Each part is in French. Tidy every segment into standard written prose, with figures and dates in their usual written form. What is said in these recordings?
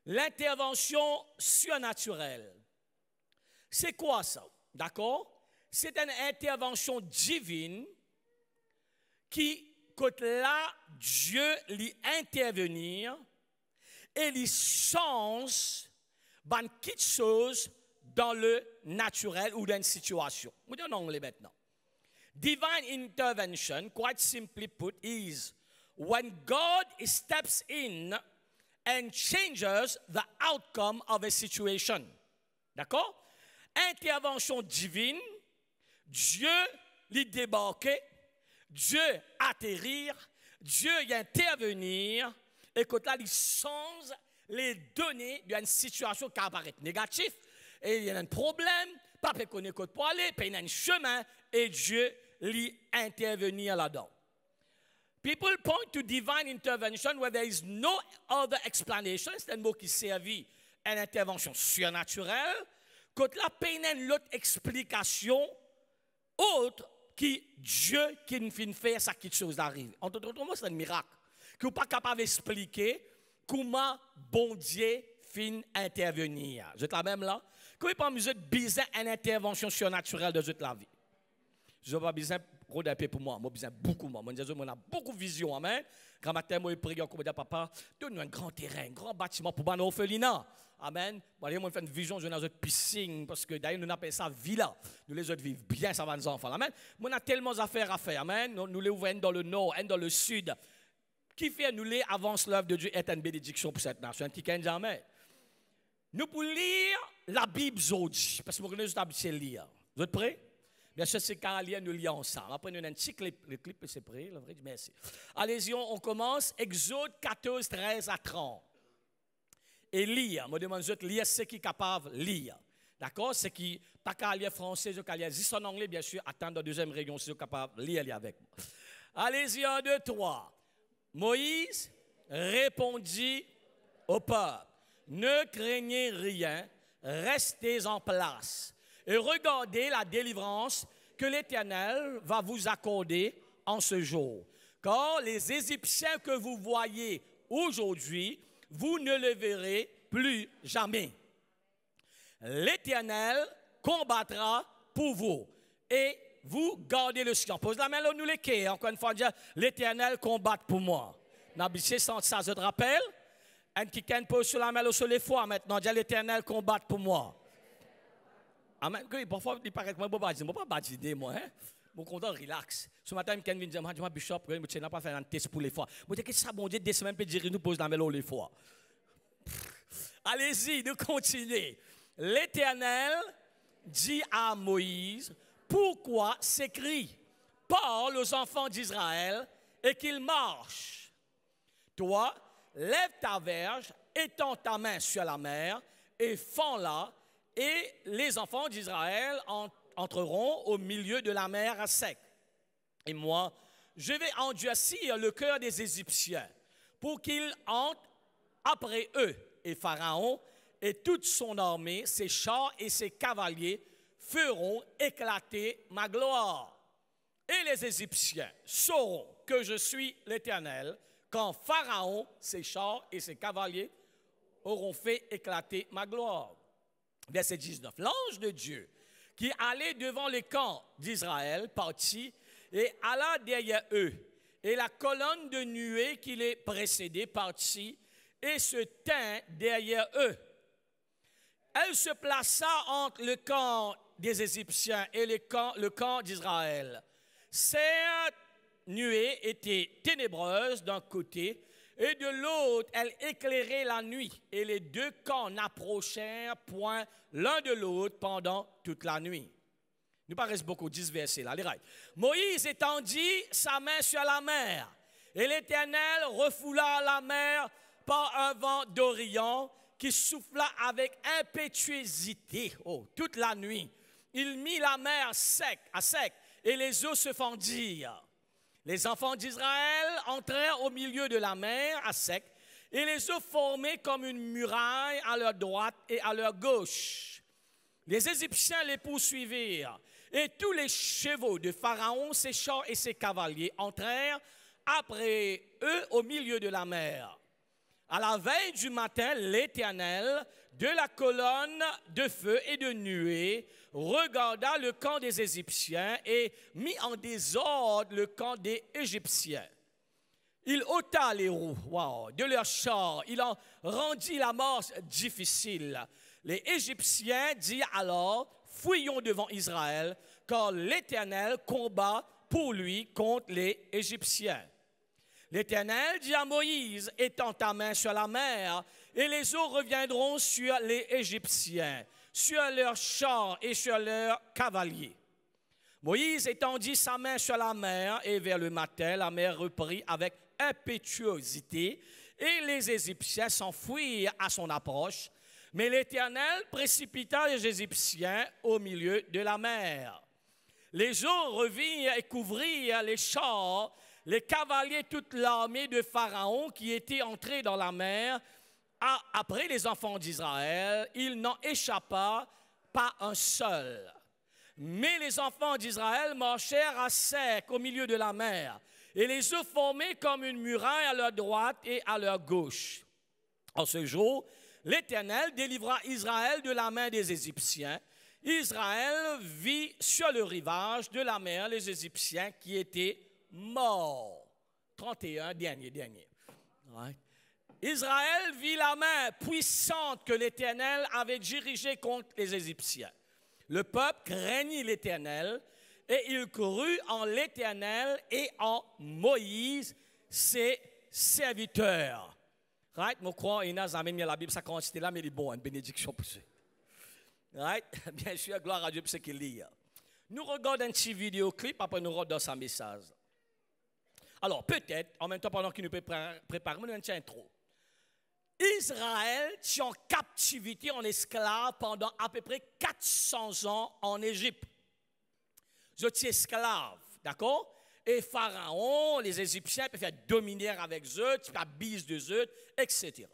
l'intervention surnaturelle. C'est quoi ça? D'accord? C'est une intervention divine qui, quand là, Dieu lui intervenir et lui change quelque chose dans le naturel ou dans une situation. Vous dites en anglais maintenant. Divine intervention, quite simply put, is when God steps in and changes the outcome of a situation. D'accord? Intervention divine, Dieu lui débarquer, Dieu atterrir, Dieu y intervenir, et quand là, il change les données d'une situation qui apparaît négative, et il y a un problème, pas connaître quoi pour aller, puis il y a un chemin, et Dieu lui intervenir là-dedans. People point to divine intervention where there is no other explanation. C'est un mot qui servit à une intervention surnaturelle. Quand la peine a une autre explication autre que Dieu qui nous fait faire ça quelque chose arrive. En d'autres mots, c'est un miracle. Que vous n'êtes pas capable d'expliquer comment bon Dieu fin intervenir. Je la même là. Quand vous pas besoin de besoin une intervention surnaturelle de toute la vie. Je n'ai pas besoin de paix pour moi. Moi, besoin beaucoup. Moi, on a beaucoup de vision. Amen. Quand matin, moi, je prie, comme dit papa, donne-nous un grand terrain, un grand bâtiment pour nos orphelinats. Amen. Moi, je fais une vision, je dans une piscine, parce que d'ailleurs, nous appelons ça villa. Nous, les autres vivent bien, ça va nos enfants. Amen. Moi, on a tellement d'affaires à faire. Amen. Nous les ouvrons dans le nord, dans le sud. Qui fait nous les avance l'œuvre de Dieu est une bénédiction pour cette nation. Qui ne jamais. Nous pouvons lire la Bible aujourd'hui, parce que nous connaissons habitués à lire. Vous êtes prêts? Bien sûr, c'est Carolien, nous lisons ensemble. Après, nous avons un petit clip. Le clip, c'est prêt? Le vrai, merci. Allez-y, on commence. Exode 14, 13 à 30. Et lire. Je demande de lire ce qui est capable de lire. D'accord? Ce qui pas qu'à lire français, je lire. Si c'est en anglais, bien sûr, attendre la deuxième réunion, si vous êtes capable de lire avec moi. Allez-y, 1, 2, 3. Moïse répondit au peuple, ne craignez rien, restez en place et regardez la délivrance que l'Éternel va vous accorder en ce jour. Car les Égyptiens que vous voyez aujourd'hui, vous ne les verrez plus jamais. L'Éternel combattra pour vous et vous gardez le silence. Pose la main là, nous les quais. Encore une fois, dire l'Éternel combat pour moi. N'habitez sans ça, je te rappelle. Un qui pose sur la main sur les fois maintenant, dire l'Éternel combat pour moi. Amen. Parfois, il paraît que moi, je ne peux pas badider, moi. Je suis content, relax. Ce matin, je me dis, moi, Bishop, je ne vais pas faire un test pour les fois. Je me dis, qu'est-ce que ça, bon Dieu, des semaines, peut dire, nous pose la main les fois. Allez-y, nous continuons. L'Éternel dit à Moïse, pourquoi s'écrit, parle aux enfants d'Israël et qu'ils marchent. Toi, lève ta verge, étends ta main sur la mer et fends-la, et les enfants d'Israël entreront au milieu de la mer à sec. Et moi, je vais endurcir le cœur des Égyptiens pour qu'ils entrent après eux. Et Pharaon et toute son armée, ses chars et ses cavaliers feront éclater ma gloire. Et les Égyptiens sauront que je suis l'Éternel quand Pharaon, ses chars et ses cavaliers auront fait éclater ma gloire. Verset 19. L'ange de Dieu qui allait devant les camps d'Israël partit et alla derrière eux. Et la colonne de nuée qui les précédait partit et se tint derrière eux. Elle se plaça entre le camp des Égyptiens et le camp d'Israël. Cette nuée était ténébreuse d'un côté et de l'autre, elle éclairait la nuit. Et les deux camps n'approchèrent point l'un de l'autre pendant toute la nuit. Nous paraissent beaucoup 10 versets là. Moïse étendit sa main sur la mer et l'Éternel refoula la mer par un vent d'Orient qui souffla avec impétuosité toute la nuit. Il mit la mer à sec et les eaux se fendirent. Les enfants d'Israël entrèrent au milieu de la mer à sec et les eaux formaient comme une muraille à leur droite et à leur gauche. Les Égyptiens les poursuivirent et tous les chevaux de Pharaon, ses chars et ses cavaliers entrèrent après eux au milieu de la mer. À la veille du matin, l'Éternel, de la colonne de feu et de nuée, regarda le camp des Égyptiens et mit en désordre le camp des Égyptiens. Il ôta les roues de leurs chars, il en rendit la marche difficile. Les Égyptiens dirent alors, fuyons devant Israël, car l'Éternel combat pour lui contre les Égyptiens. L'Éternel dit à Moïse, étends ta main sur la mer, et les eaux reviendront sur les Égyptiens, sur leurs chars et sur leurs cavaliers. Moïse étendit sa main sur la mer, et vers le matin, la mer reprit avec impétuosité, et les Égyptiens s'enfuirent à son approche. Mais l'Éternel précipita les Égyptiens au milieu de la mer. Les eaux revinrent et couvrirent les chars, les cavaliers, toute l'armée de Pharaon qui était entrée dans la mer. Après les enfants d'Israël, il n'en échappa pas un seul. Mais les enfants d'Israël marchèrent à sec au milieu de la mer, et les eaux formaient comme une muraille à leur droite et à leur gauche. En ce jour, l'Éternel délivra Israël de la main des Égyptiens. Israël vit sur le rivage de la mer les Égyptiens qui étaient morts. 31, dernier. Ouais. Israël vit la main puissante que l'Éternel avait dirigée contre les Égyptiens. Le peuple craignit l'Éternel et il crut en l'Éternel et en Moïse, ses serviteurs. Right? Moi, je crois qu'il y a la Bible, ça quand c'était là, mais il est bon, une bénédiction pour eux. Right? Bien sûr, gloire à Dieu pour ce qu'il lit. Nous regardons un petit vidéoclip, après nous regardons sa message. Alors, peut-être, en même temps, pendant qu'il nous prépare, nous avons une intro. Israël est en captivité, en esclave, pendant à peu près 400 ans en Égypte. Ils étaient esclaves, d'accord? Et Pharaon, les Égyptiens peuvent faire dominer avec eux, tu peux bise de eux, etc.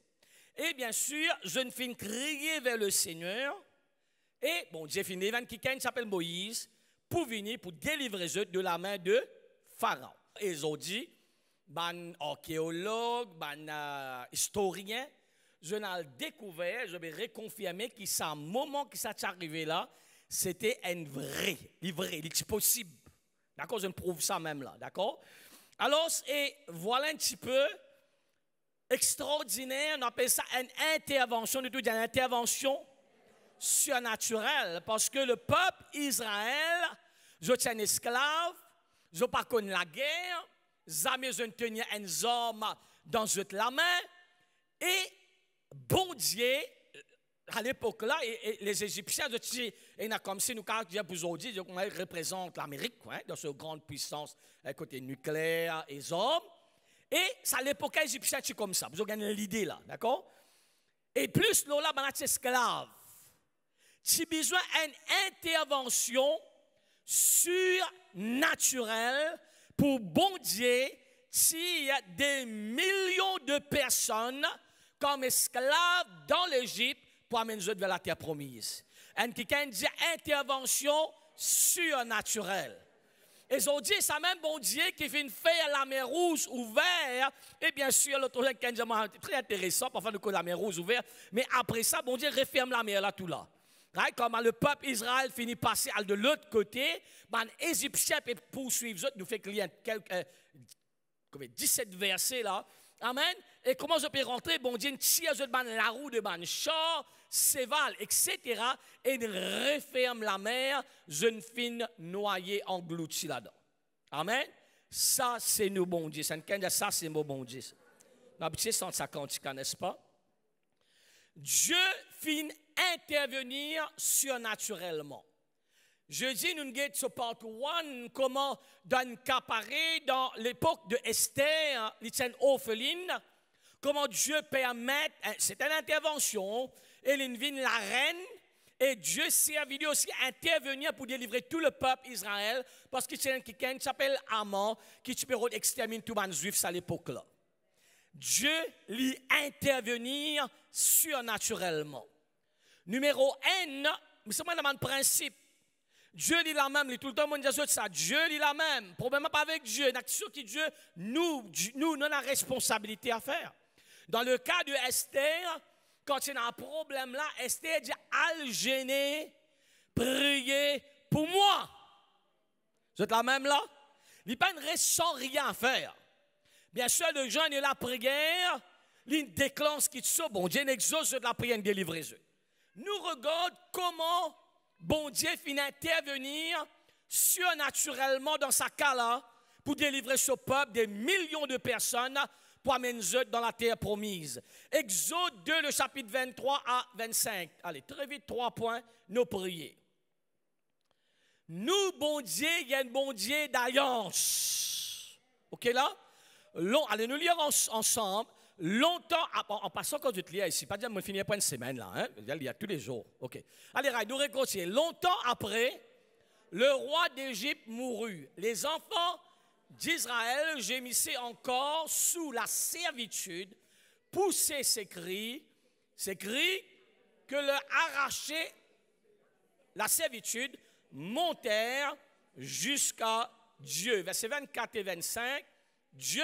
Et bien sûr, je ne finis crier vers le Seigneur. Et bon, Dieu finit, quelqu'un qui s'appelle Moïse, pour venir, pour délivrer eux de la main de Pharaon. Ils ont dit, ban archéologue, ban historien, je n'ai découvert, je vais reconfirmer que c'est un moment qui s'est arrivé là, c'était un vrai, c'est possible. D'accord, je me prouve ça même là, d'accord? Alors, et voilà un petit peu extraordinaire, on appelle ça une intervention, de tout dire, une intervention surnaturelle, parce que le peuple Israël, je suis un esclave, je n'ai pas connu la guerre, jamais je ne tenais un homme dans la main, et bon Dieu, à l'époque là, et les Égyptiens, et comme si nous aujourd'hui, on représente l'Amérique, hein, dans cette grande puissance côté nucléaire et hommes. Et c'est à l'époque égyptienne, c'est comme ça. Vous avez l'idée là, d'accord? Et plus là, on est esclave. Tu as besoin d'une intervention surnaturelle pour bon Dieu, s'il y a des millions de personnes comme esclaves dans l'Égypte pour amener eux vers la terre promise. Et quelqu'un dit intervention surnaturelle. Ils ont dit, c'est même bon Dieu qui vient faire la mer Rouge ouverte. Et bien sûr, l'autre chose qui est très intéressant, parfois nous connaissons la mer Rouge ouverte. Mais après ça, bon Dieu referme la mer là tout là. Right? Comme le peuple Israël finit passer de l'autre côté, les Égyptiens peuvent poursuivre, nous fait lire quelques 17 versets là. Amen. Et comment je peux rentrer? Bon Dieu, tire la roue de ban char, séval, etc. Et il referme la mer, je ne finis noyé, englouti là-dedans. Amen. Ça, c'est nous, bon Dieu. Ça, c'est mon bon Dieu. Nous avons ça quand n'est-ce pas? Dieu finit intervenir surnaturellement. Je dis, nous avons ce part 1, comment dans le cas pareil, dans l'époque de Esther, l'Étienne orpheline, comment Dieu permet, c'est une intervention, et il la reine, et Dieu s'est invité aussi à intervenir pour délivrer tout le peuple Israël, parce que c'est quelqu'un qui s'appelle Haman, qui peut exterminer tous les juifs à l'époque-là. Dieu lui intervenir surnaturellement. Numéro 1, c'est moi le principe. Dieu dit la même, tout le temps, on dit ça. Dieu dit la même. Problème pas avec Dieu. Une action qui Dieu, nous, on a la responsabilité à faire. Dans le cas de Esther, quand il y a un problème là, Esther dit al gêner, prier pour moi. Vous êtes la même là? Il n'y a pas une reste sans rien faire. Bien sûr, le jeune et la prière, il déclenche ce qui te sauve. Bon Dieu n'exauce de la prière et délivrer eux. Nous regardons comment bon Dieu finit intervenir surnaturellement dans sa cas là pour délivrer ce peuple, des millions de personnes, pour amener eux dans la terre promise. Exode 2, le chapitre 23 à 25. Allez, très vite, 3 points, nos prières. Nous, bon Dieu, il y a un bon Dieu d'alliance. OK là? Allez, nous lire ensemble. Longtemps, en passant quand je te lis ici, pas dire que je finis pas une semaine là, hein? Il y a tous les jours. OK. Allez, nous réconcilier. Longtemps après, le roi d'Égypte mourut. Les enfants d'Israël gémissaient encore sous la servitude, poussaient ces cris que leur arrachait la servitude, montèrent jusqu'à Dieu. Versets 24 et 25, Dieu,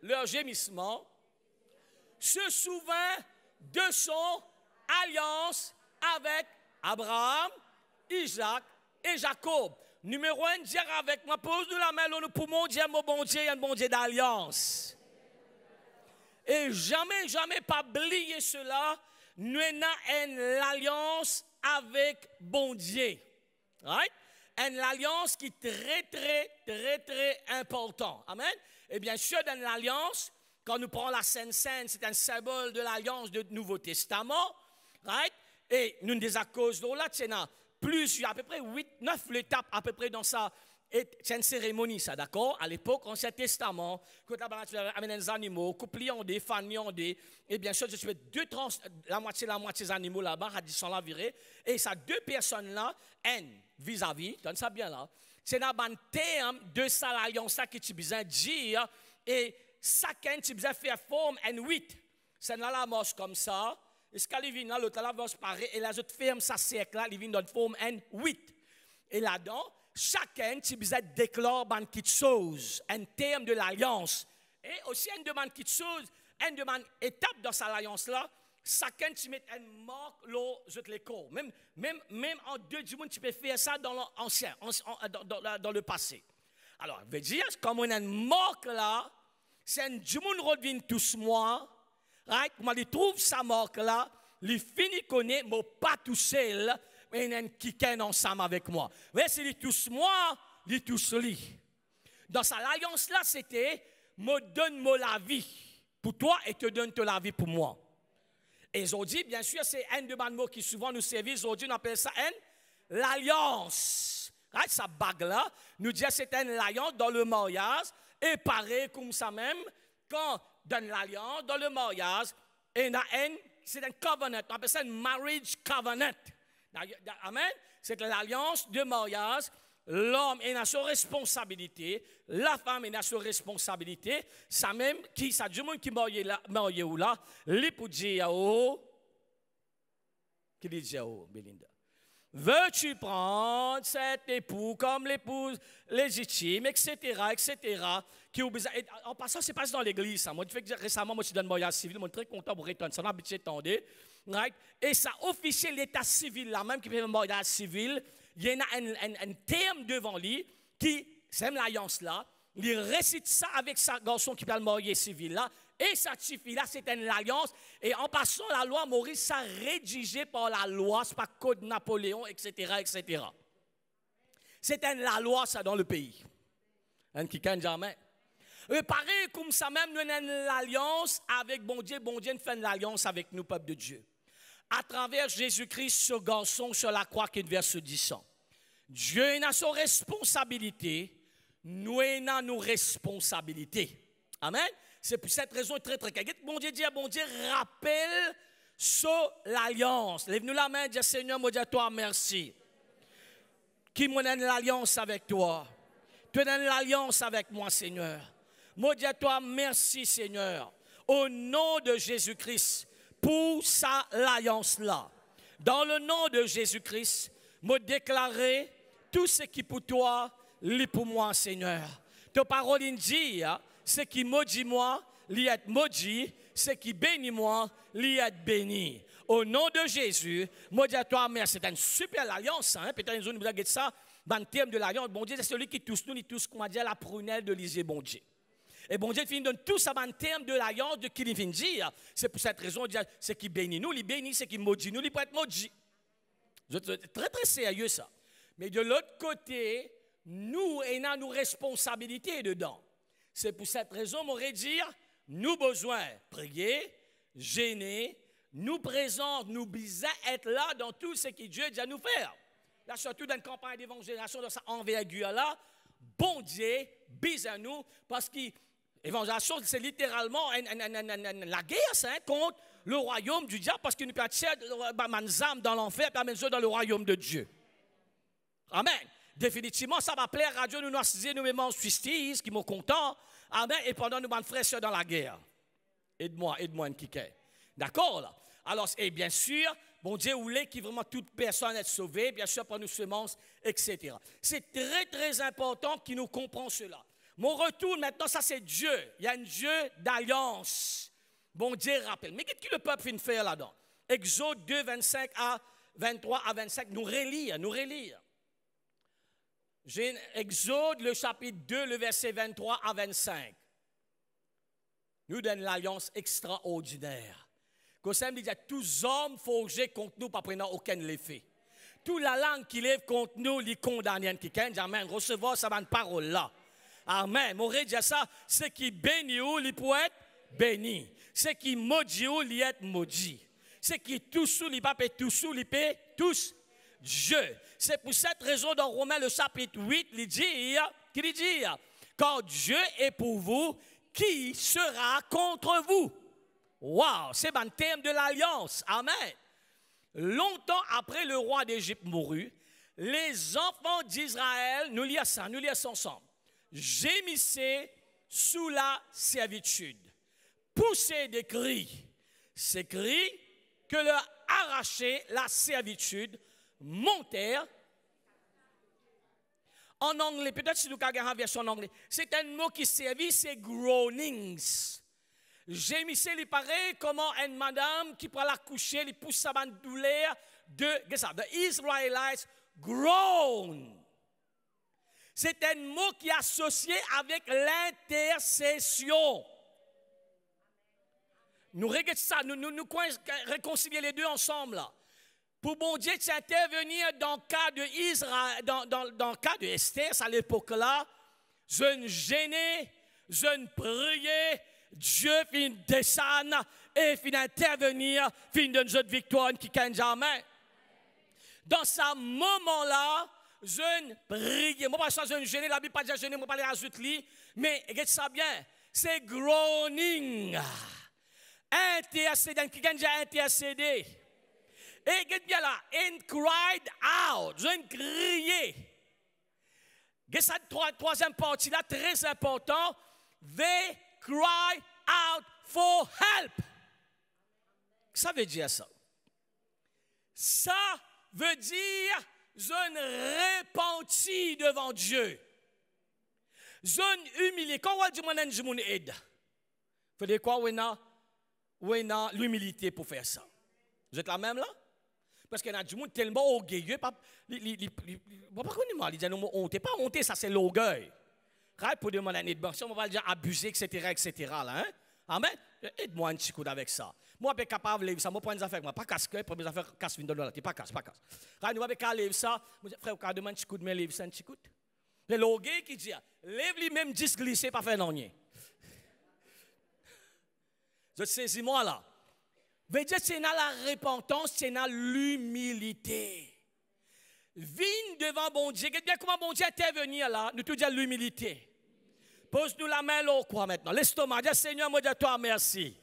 leur gémissement, se souvint de son alliance avec Abraham, Isaac et Jacob. Numéro 1, dire avec moi, pose-nous la main dans le poumon, dire mon bon Dieu, il y a un bon Dieu d'alliance. Et jamais pas oublier cela, nous avons une alliance avec bon Dieu. Right? Une alliance qui est très important. Amen. Et bien sûr, dans l'alliance, quand nous prenons la Sainte Seine, c'est un symbole de l'alliance du Nouveau Testament. Right? Et nous des à cause de là, c'est plus, il y a à peu près 8-9 étapes à peu près dans ça. C'est une cérémonie, ça, d'accord? À l'époque, Ancien Testament, quand tu amènes des animaux, couplés en des, fanés en des, et bien sûr, tu fais la moitié des animaux là-bas, radissant la virée, et ça, 2 personnes-là, vis-à-vis, donne ça bien là, c'est un terme de ça, l'alliance qui tu besoin dire, et chacun, tu besoin faire forme en 8. C'est là la marche comme ça, et ce qu'elle vient là, l'autre là va se parer, et la autre ferme sa cercle là, il vient dans forme en 8. Et là-dedans, chacun, tu besoin déclare quelque chose, un terme de l'alliance. Et aussi, une demande quelque chose, une demande étape dans cette alliance-là, chacun, tu mets une marque dans les corps. Même en 2 du monde, tu peux faire ça dans l'ancien, dans le passé. Alors, je veux dire, comme on a une marque là, c'est un du monde revient tous moi, right? Comment il trouve sa marque là, il finit connaître, mais pas tout seul, mais il y a qui est ensemble avec moi. Mais si il tous moi, il tous lui. Dans sa alliance là, c'était, me donne-moi la vie pour toi et te donne la vie pour moi. Et ils ont dit, bien sûr, c'est un de mes mots qui souvent nous servit. Aujourd'hui, on appelle ça l'alliance. Right? Sa bague-là, nous dit c'est une alliance dans le mariage. Et pareil comme ça même, quand dans l'alliance, dans le mariage, c'est un covenant. On appelle ça un marriage covenant. Amen. C'est l'alliance de mariage. L'homme est dans sa responsabilité, la femme est dans sa responsabilité. Ça même, ça du monde qui marié ou là, l'époux dit qui dit Belinda. Veux-tu prendre cet époux comme l'épouse légitime, etc., etc. En passant, c'est pas dans l'église. Moi, récemment, moi, je suis dans le mariage civil, je suis très content pour retourner. Ça m'a habitué de right? Et ça officiel l'état civil là, même qui fait le mariage civil, il y a un terme devant lui qui, c'est l'alliance là, il récite ça avec sa garçon qui peut le mariage civil là, et ça suffit là, c'est une alliance. Et en passant, la loi Maurice, ça rédigé par la loi, c'est pas code Napoléon, etc., etc. C'est la loi ça dans le pays. Un qui ne jamais. Et pareil comme ça même, nous avons l'alliance avec bon Dieu nous fait l'alliance avec nous, peuple de Dieu. À travers Jésus-Christ, ce garçon sur la croix qui verse 10 ans. Dieu a sa responsabilité, nous avons nos responsabilités. Amen. C'est pour cette raison très très claire. Bon Dieu dit, bon Dieu rappelle sur l'alliance. Lève-nous la main, dis Seigneur, moi dis à toi merci. Qui me donne l'alliance avec toi? Tu donnes l'alliance avec moi, Seigneur. Moi dis à toi merci, Seigneur. Au nom de Jésus-Christ. Pour ça, l'alliance-là. Dans le nom de Jésus-Christ, me déclarer tout ce qui pour toi, l'est pour moi, Seigneur. Ta parole dit, ce qui me dit moi, l'y est maudit, ce qui bénit moi, l'y est béni. Au nom de Jésus, moi dis à toi, merci. C'est une super alliance, hein? Peut-être une zone où vous avez ça, dans le terme de l'alliance, bon Dieu, c'est celui qui touche nous, il touche, comment dire, la prunelle de l'Isée, bon Dieu. Et bon Dieu, il donne tout ça en termes de l'alliance de qui il vient dire. C'est pour cette raison, c'est qui bénit nous, il bénit, c'est qui maudit nous, il peut être maudit. C'est très très sérieux ça. Mais de l'autre côté, nous ayons nos responsabilités dedans. C'est pour cette raison, m'aurait dire, nous besoin prier, gêner, nous présenter, nous besoin être là dans tout ce que Dieu dit à nous faire. Là, surtout dans une campagne d'évangélisation, dans cette envergure-là, bon Dieu, bise à nous, parce que l'évangélisation, c'est littéralement la guerre hein, contre le royaume du diable, parce qu'il nous peut attirer dans l'enfer, et amener dans le royaume de Dieu. Amen. Définitivement, ça va plaire à Dieu, nous nous nous-mêmes en justice, qui m'ont content. Amen. Et pendant nous, mes frères dans la guerre. Aide-moi, Nkike. D'accord là? Alors, et bien sûr, bon Dieu voulait que vraiment toute personne soit sauvée, bien sûr, par nos semences, etc. C'est très, très important qu'il nous comprenne cela. Mon retour maintenant, ça c'est Dieu. Il y a un Dieu d'alliance. Bon Dieu rappelle. Mais qu'est-ce que le peuple vient faire là-dedans? Exode 2, 25 à 23 à 25, nous relire. Exode, le chapitre 2, le verset 23 à 25. Nous donne l'alliance extraordinaire. Comme ça, il dit, tous hommes forgés contre nous, pas prenant aucun effet. Toute la langue qui lève contre nous, les condamnent. Amen. Recevoir ça une parole là. Amen. M'aurait dit ça, ce qui bénit ou, il peut être béni. Ce qui maudit ou, il est maudit. Ce qui touche ou, il peut tous ou, il peut tous Dieu. C'est pour cette raison dans Romains le chapitre 8, il dit, car Dieu est pour vous, qui sera contre vous? Wow, c'est un thème de l'alliance. Amen. Longtemps après le roi d'Égypte mourut, les enfants d'Israël, nous lisons ça ensemble, gémissaient sous la servitude, poussaient des cris. Ces cris que leur arrachait la servitude montèrent. En anglais, peut-être si nous avons une version en anglais, c'est un mot qui servit, c'est groanings. Gémissez, il paraît comment une madame qui prend la coucher, il pousse sa douleur de, the Israelites groan. C'est un mot qui est associé avec l'intercession. Nous regardons ça, nous réconcilier les deux ensemble là. Pour bon Dieu intervenir dans le cas de Israël, dans le cas de Esther, à l'époque là, je ne gênais, je ne priais, Dieu finit descendre et finit intervenir, finit donner notre victoire qui gagne jamais. Dans ce moment-là, je ne priais, moi pas je ne gênais, la Bible pas dire gêner, moi pas les rajouter, mais regarde ça bien, c'est groaning, intercédant, qui gagne déjà intercédé. Et regarde bien là, and cried out, je ne criais. Regarde ça, troisième partie là, très important, they cry out for help. Ça veut dire ça. Ça veut dire je ne repentis devant Dieu. Je ne humilie. Quand on dit je m'en aide. Faut dire quoi? On a l'humilité pour faire ça. Vous êtes la même là? Parce qu'il y a des gens tellement orgueilleux. Pas honte, ça c'est l'orgueil. Pour demander un aide, si on va dire abuser, etc. Là, hein? Amen. Aide-moi un petit coup avec ça. Moi, je suis capable de lever ça. Moi, prends des affaires. Moi, pas casque, pour mes affaires, casse une dollar. Pas casse. Nous, je suis capable de lever ça. Frère, on demande un petit coup de main, lève ça un petit coup. Le l'orgueil qui dit, lève lui-même 10 glisser, pas faire non rien. Je saisis moi là. Veut dire, c'est dans la repentance, c'est dans l'humilité. Vigne devant bon Dieu. Regarde bien comment bon Dieu intervenir là. Nous tout dire l'humilité. Pose-nous la main là, quoi maintenant. L'estomac. Dis Seigneur, moi dis toi merci.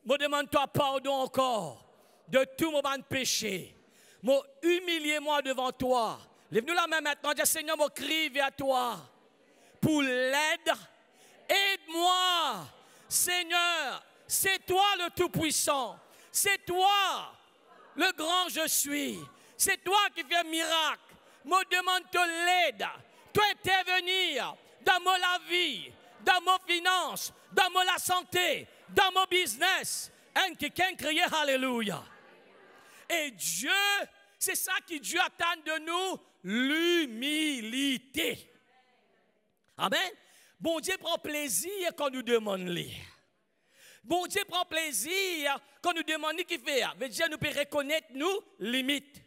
Moi demande toi pardon encore de tout mon péché. Moi humiliez-moi devant toi. Lève-nous la main maintenant. Dis Seigneur, moi crie vers toi pour l'aide. Aide-moi, Seigneur. C'est toi le Tout-Puissant. C'est toi le grand je suis. C'est toi qui fais un miracle. Moi demande de l'aide. Toi intervenir dans ma vie, dans mes finances, dans la santé, dans mon business. Un qui can crier Alléluia. Et Dieu, c'est ça que Dieu attend de nous, l'humilité. Amen. Bon Dieu prend plaisir quand nous demandons lire. Bon Dieu prend plaisir quand nous demandons qui faire. Mais Dieu nous peut reconnaître nos limites.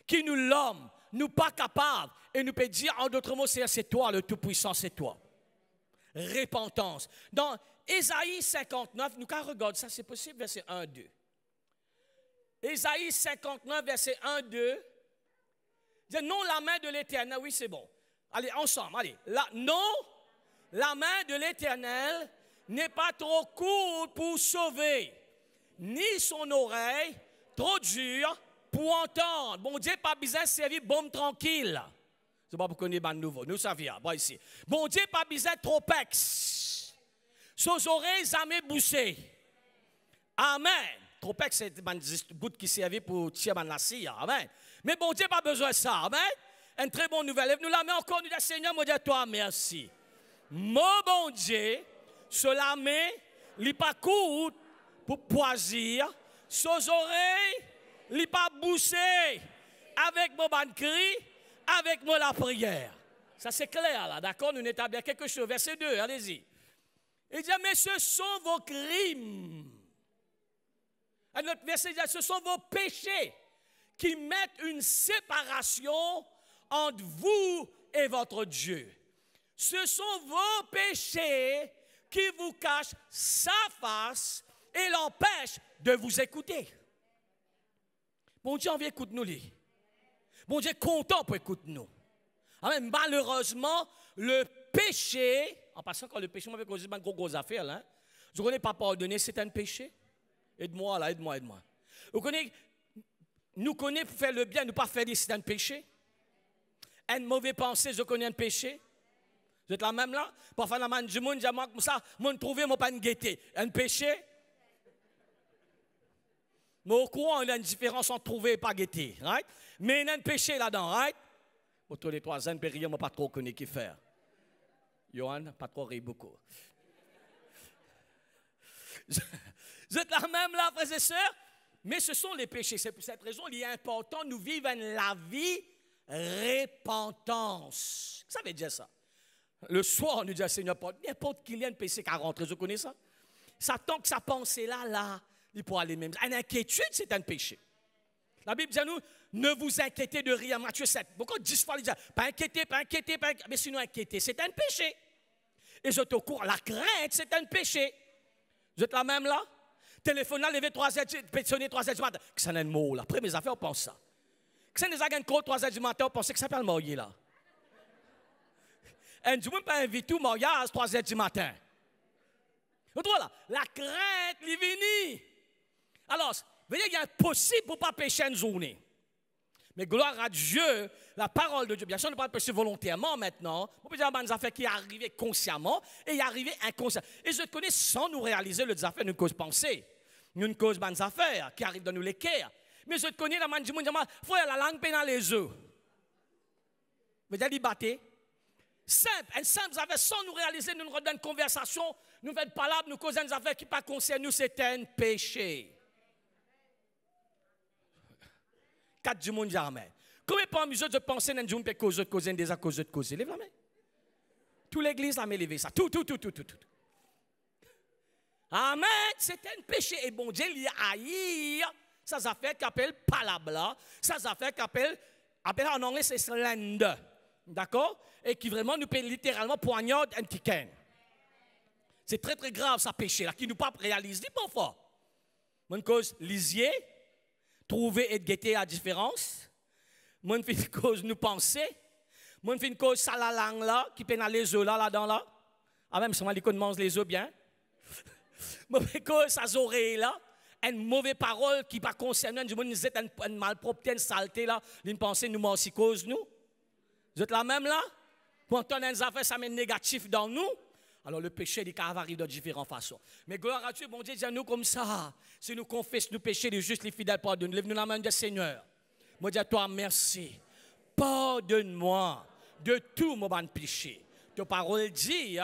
Qui nous l'homme, nous pas capables. Et nous peut dire en d'autres mots, c'est toi le Tout-Puissant, c'est toi. Repentance. Dans Ésaïe 59, nous regardons ça, c'est possible, verset 1, 2. Ésaïe 59, verset 1, 2. Dit non, la main de l'Éternel, oui, c'est bon. Allez, ensemble, allez. Non, la main de l'Éternel n'est pas trop courte pour sauver, ni son oreille trop dure pour entendre. Bon Dieu, pas besoin de servir bon tranquille. C'est pas pour qu'on ait de nouveau. Nous, ça vient. Bon, ici. Bon Dieu, pas besoin de trop ex. Ses oreilles jamais bouchées. Amen. Trop ex, c'est un bout qui servait pour tirer la cire. Amen. Mais bon Dieu, pas besoin de ça. Amen. Une très bonne nouvelle. Lève-nous la main encore, nous disons, Seigneur, moi, dis à toi, merci. Mon bon Dieu, cela met, il pas court pour poisir, ses oreilles, il pas bouché avec mon ban cri, avec mon la prière. Ça c'est clair là, d'accord? Nous établissons quelque chose. Verset 2, allez-y. Il dit, mais ce sont vos crimes. À notre verset, il dit, ce sont vos péchés qui mettent une séparation entre vous et votre Dieu. Ce sont vos péchés qui vous cachent sa face et l'empêchent de vous écouter. Bon Dieu, on vient écouter nous. Bon Dieu est content pour écouter nous. Amen. Malheureusement, le péché, en passant quand le péché m'avait causé une grosse affaire, là, je ne connais pas pardonner, c'est un péché. Aide-moi là, aide-moi. Vous connaissez, nous connaissons pour faire le bien, nous pas faire c'est un péché. Une mauvaise pensée, je connais un péché. Vous êtes là même là? Parfois, la main du monde, je comme ça, moi, trouver mon pas une gaieté. Un péché? Mais au courant, il y a une différence entre trouver et pas gaieté, right? Mais il y a un péché là-dedans, right? Pour tous les 3 ans, je ne pas trop connaître qui faire. Johan, pas trop rire beaucoup. Vous êtes là même là, frères et sœurs? Mais ce sont les péchés. C'est pour cette raison qu'il est important, nous vivons la vie repentance. Ça veut dire ça. Le soir, on nous dit, Seigneur, n'importe qui y a un péché qui a rentré, vous connaissez ça? Ça tant que sa pensée là, il pourra aller même. Une inquiétude, c'est un péché. La Bible dit à nous, ne vous inquiétez de rien. Matthieu 7, beaucoup 10 fois, il dit, pas inquiéter. Mais sinon, inquiéter, c'est un péché. Et je te cours, la crainte, c'est un péché. Vous êtes là même là? Téléphoner, lever 3 heures, pétitionner 3 heures du matin. Que ça n'a un mot là. Après mes affaires, on pense ça. Que ça n'est pas un code 3 heures du matin, on pense que ça s'appelle marier là. Et du monde pas invité au mariage 3 heures du matin. Vous voilà, la crainte, les venir. Alors, vous voyez, il est impossible pour ne pas pécher une journée. Mais gloire à Dieu, la parole de Dieu. Bien sûr, on ne peut pas pécher volontairement maintenant. On peut dire des affaires qui arrivent consciemment et arrivent inconsciemment. Et je connais sans nous réaliser les affaires, nous cause pensée. Nous une cause bonnes affaires qui arrivent dans nous les cœurs. Mais je connais la man du monde, frère, la langue pénale les œufs. Vous avez dit, battez. Simple, une simple affaire, sans nous réaliser, nous redonnons une conversation, nous faisons palabres, nous causons des affaires qui ne concernent pas nous, c'est un péché. 4 du monde jamais. Combien de mesure de penser dans le monde peut causer des à cause de causer? Lève la main. Toute l'église a levé ça. Tout. Amen. C'est un péché. Et bon Dieu, il haïr. Ça affaires qui appelle palabla. Ça affaires qui appelle en anglais, c'est slander. D'accord? Et qui vraiment nous peut littéralement poignarder un petit can. C'est très très grave ça péché là, qui nous pas réaliser parfois. Mon cause lisier, trouver et guetter la différence. Mon fait une cause nous penser. Mon fait une cause ça la langue là, qui peine les œufs là-dedans là. Ah même si on mange les œufs bien. Mon fait cause ça oreilles là. Une mauvaise parole qui pas concernant du monde, nous êtes une malpropreté, une saleté là, une pensée nous aussi cause nous. Vous êtes là même là? Pour entendre des affaires, ça met négatif dans nous. Alors le péché, il arrive de différentes façons. Mais gloire à Dieu, bon Dieu, dit à nous comme ça. Si nous confessons nos péchés, les justes, les fidèles, pardonne. Lève-nous la main du Seigneur. Moi, dis à toi, merci. Pardonne-moi de tout mon péché. Ta parole dit,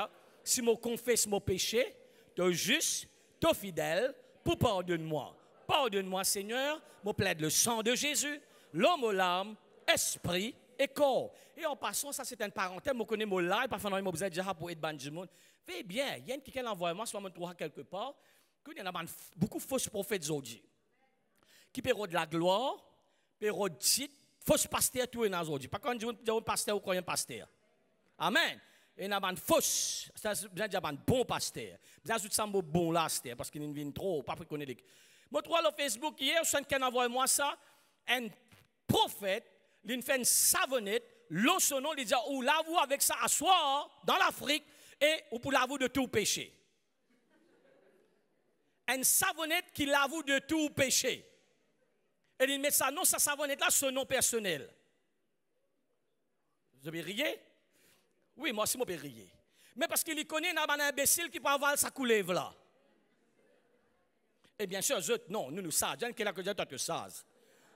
si je confesse mon péché, tu juste, tu fidèle pour pardonner-moi. Pardonne-moi, Seigneur, me plaide le sang de Jésus, l'homme, l'âme, esprit et corps. Et en passant, ça c'est une parenthèse, je connais mon live, parfois on besoin déjà pour être ban du monde. Fais bien, il y a quelqu'un qui envoie moi, soit me trouve quelque part, qu'il y en a beaucoup de fausses prophètes aujourd'hui. Qui perdent de la gloire, perdent de titre, fausses pasteurs tout est dans aujourd'hui. Pas quand on dit un pasteur ou un pasteur. Amen. Et il y a des fausses, c'est-à-dire un bon pasteur. Bien sûr, c'est un bon pasteur parce qu'il vient trop, pas pour connaître. Moi, je sur Facebook hier, quelqu'un envoie moi ça, un prophète, il fait une savonnette, l'eau son nom, il dit, ou lave-vous avec ça à soir, dans l'Afrique, et ou pour lave-vous de tout péché. Une savonnette qui lave-vous de tout péché. Et il met ça, non, sa savonnette là, son nom personnel. Vous avez rié? Oui, moi aussi, je peux rire. Mais parce qu'il connaît un imbécile qui peut avoir sa couleuvre là. Et bien sûr, non, nous sages. J'ai qui est là que tu sages.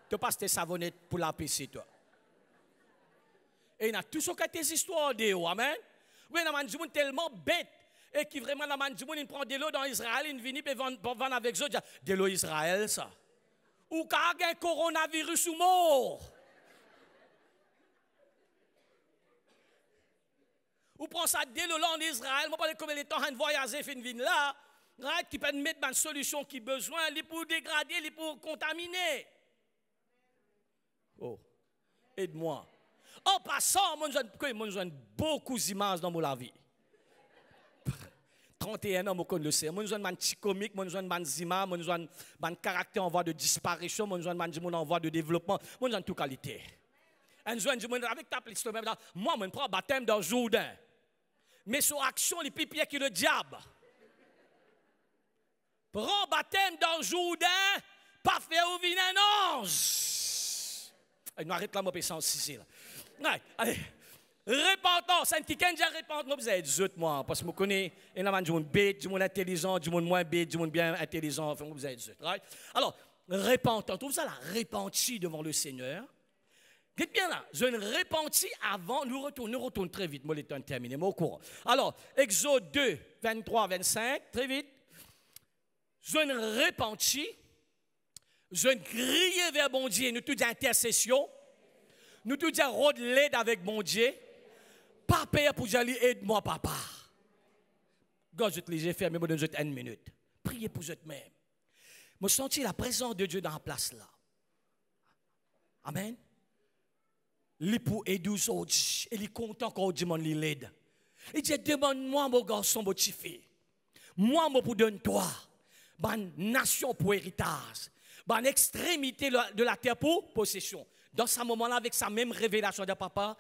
Tu passes tes savonnettes pour la PC, toi. Et il y a tout ce que tes histoires de haut, amen. Oui, il y a des gens tellement bêtes. Et qui vraiment, il prend de l'eau dans Israël, il vient et vend avec eux, de l'eau Israël, ça. Ou qu'il y a un coronavirus ou mort. Ou prend ça de l'eau en Israël, moi, pas combien de temps de voyager, fin de là, qui peut mettre une solution qui a besoin, pour dégrader, pour contaminer. Oh, aide-moi. En passant, moi, j'ai beaucoup d'images dans ma vie. 31 ans, je connais le sais. Moi, j'ai un petit comique, moi, j'ai un images, moi, j'ai un caractère en voie de disparition, moi, j'ai un en voie de développement, moi, j'ai toute qualité. Avec ta plaisir, moi, je prends le baptême dans Jourdain. Mais son action, les plus pires que le diable. Prends baptême dans Jourdain, pas faire ouvrir un ange. Il nous arrête là, moi, je suis là. Allez. Repentance, c'est un qui déjà repentance, vous êtes autres, moi, parce que je connais, il y a des gens bêtes, des gens intelligents, des gens moins bêtes, des gens bien intelligents, enfin, vous êtes autres, right? Alors, repentance, tout ça, la repentie devant le Seigneur. Dites bien là, je ne repentis avant, nous retournons très vite, moi, le temps est terminé, mais au courant. Alors, Exode 2, 23, 25, très vite. Je ne repentis, je ne crie vers mon Dieu, nous tous intercession, nous tous rôde l'aide avec mon Dieu. Pas père pour j'aller aide-moi, papa. God, je te l'ai fait, mais je donne une minute. Priez pour vous-même. Je sens la présence de Dieu dans la place là. Amen. Il pour aider aujourd'hui. Il est content quand on demande l'aide. Il dit, demande-moi, mon garçon, mon petit fils. Moi, je pour donner toi. Bonne nation pour héritage. Bonne extrémité de la terre pour possession. Dans ce moment-là, avec sa même révélation de papa,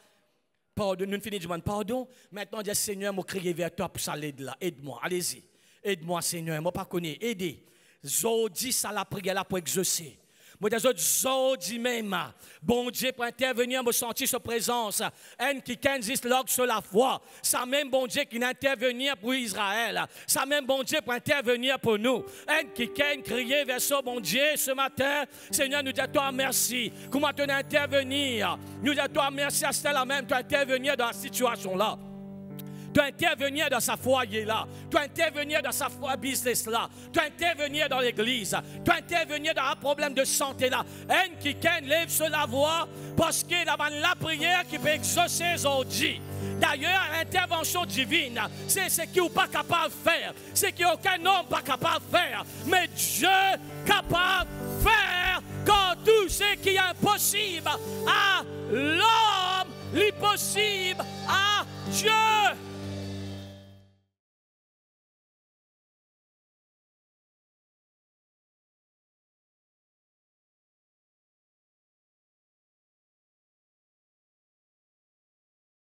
pardon, nous finissons de demander pardon. Maintenant, je dis, Seigneur, je crie vers toi pour ça l'aide là. Aide-moi, allez-y. Aide-moi, Seigneur, je ne pas connais. Aidez. Zodi, ça la prière là pour exaucer. Moi, des autres, Zodi même. Bon Dieu, pour intervenir, me sentir sa présence. Un qui existe là sur la foi. Ça même bon Dieu qui intervenir pour Israël. Ça même bon Dieu pour intervenir pour nous. Un qui crier vers ce bon Dieu ce matin. Seigneur, nous disons toi merci. Comment tu intervenir? Nous disons toi merci à cela même. Tu intervenir dans la situation là. Tu intervenir dans sa foyer là, tu intervenir dans sa business là, tu intervenir dans l'église, tu intervenir dans un problème de santé là. Un qui lève sur la voix parce que la prière qui peut exaucer aujourd'hui. D'ailleurs, l'intervention divine, c'est ce qui n'est pas capable de faire, c'est ce qu'aucun homme n'est pas capable de faire, mais Dieu est capable de faire quand tout ce qui est impossible à l'homme, l'impossible à Dieu.